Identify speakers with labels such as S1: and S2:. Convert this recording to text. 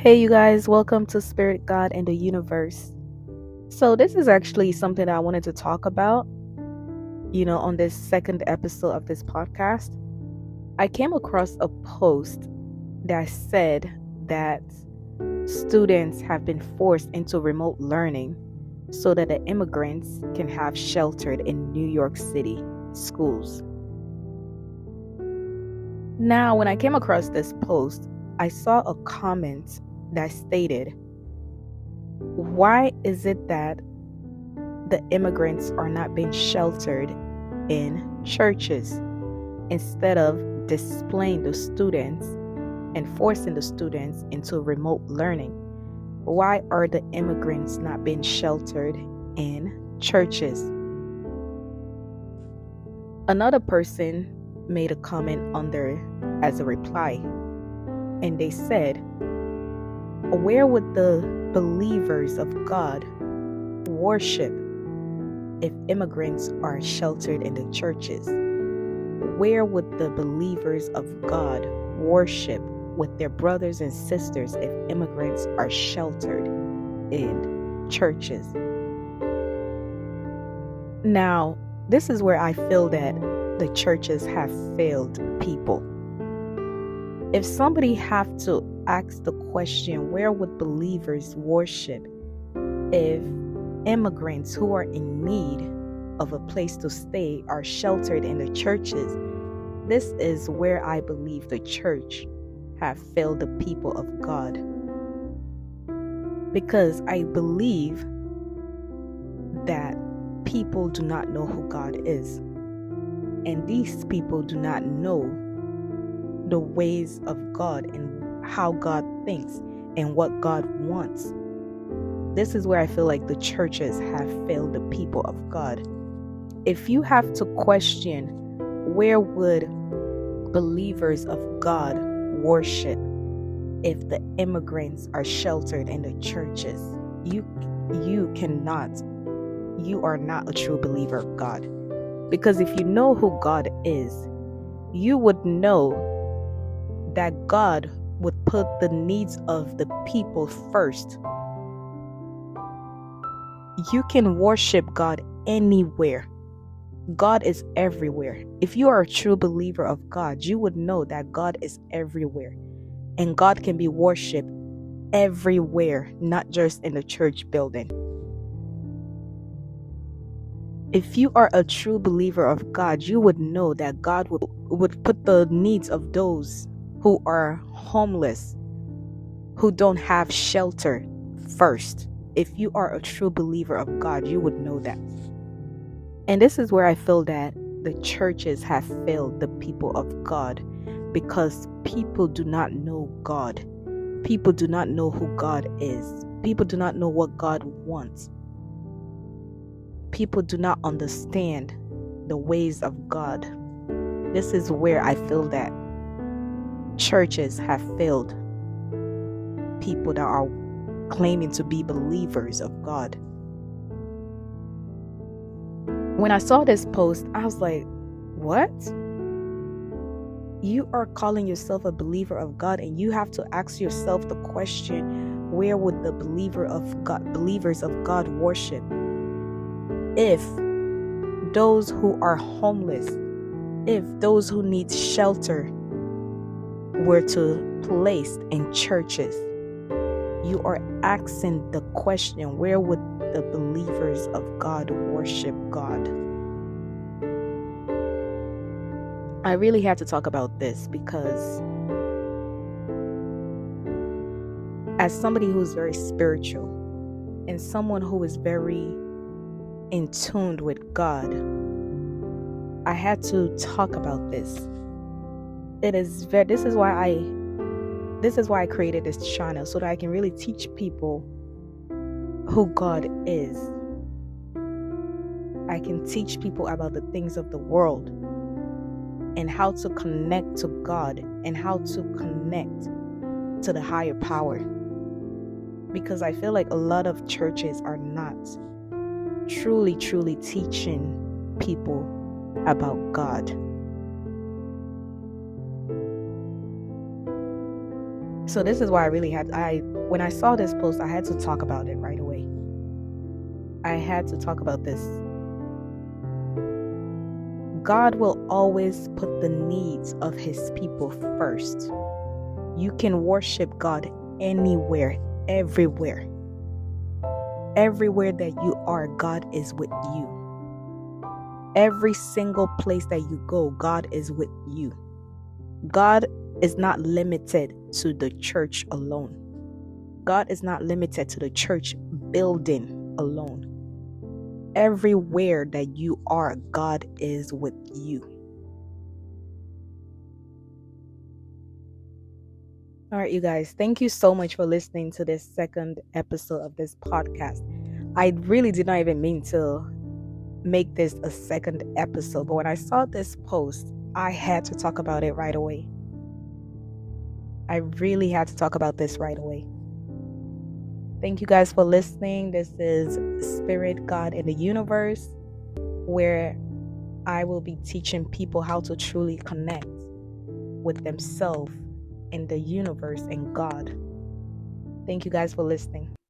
S1: Hey, you guys, welcome to Spirit, God, and the Universe. So, this is actually something that I wanted to talk about, on this second episode of this podcast. I came across a post that said that students have been forced into remote learning so that the immigrants can have sheltered in New York City schools. Now, when I came across this post, I saw a comment that stated, why is it that the immigrants are not being sheltered in churches instead of displaying the students and forcing the students into remote learning? Why are the immigrants not being sheltered in churches? Another person made a comment under as a reply, and they said, where would the believers of God worship if immigrants are sheltered in the churches? Where would the believers of God worship with their brothers and sisters if immigrants are sheltered in churches? Now, this is where I feel that the churches have failed people. If somebody have to ask the question, where would believers worship if immigrants who are in need of a place to stay are sheltered in the churches? This is where I believe the church have failed the people of God. Because I believe that people do not know who God is. And these people do not know the ways of God and how God thinks and what God wants. This is where I feel like the churches have failed the people of God. If you have to question, where would believers of God worship if the immigrants are sheltered in the churches? You are not a true believer of God. Because if you know who God is, you would know that God would put the needs of the people first. You can worship God anywhere. God is everywhere. If you are a true believer of God, you would know that God is everywhere. And God can be worshipped everywhere, not just in the church building. If you are a true believer of God, you would know that God would put the needs of those who are homeless, who don't have shelter first. If you are a true believer of God, you would know that. And this is where I feel that the churches have failed the people of God, because people do not know God. People do not know who God is. People do not know what God wants. People do not understand the ways of God. This is where I feel that churches have failed people that are claiming to be believers of God. When I saw this post, I was like, what? You are calling yourself a believer of God, and you have to ask yourself the question, where would the believers of God worship if those who are homeless, if those who need shelter were to placed in churches? You are asking the question, where would the believers of God worship God? I really have to talk about this because as somebody who's very spiritual and someone who is very in tune with God, I had to talk about this. This is why I created this channel, so that I can really teach people who God is. I can teach people about the things of the world and how to connect to God and how to connect to the higher power. Because I feel like a lot of churches are not truly teaching people about God. So this is why when I saw this post, I had to talk about it right away. I had to talk about this. God will always put the needs of his people first. You can worship God anywhere, everywhere. Everywhere that you are, God is with you. Every single place that you go, God is with you. God is not limited to the church alone. God is not limited to the church building alone. Everywhere that you are, God is with you. All right, you guys, thank you so much for listening to this second episode of this podcast. I really did not even mean to make this a second episode, but when I saw this post, I had to talk about it right away. I really had to talk about this right away. Thank you guys for listening. This is Spirit, God, and the Universe, where I will be teaching people how to truly connect with themselves and the universe and God. Thank you guys for listening.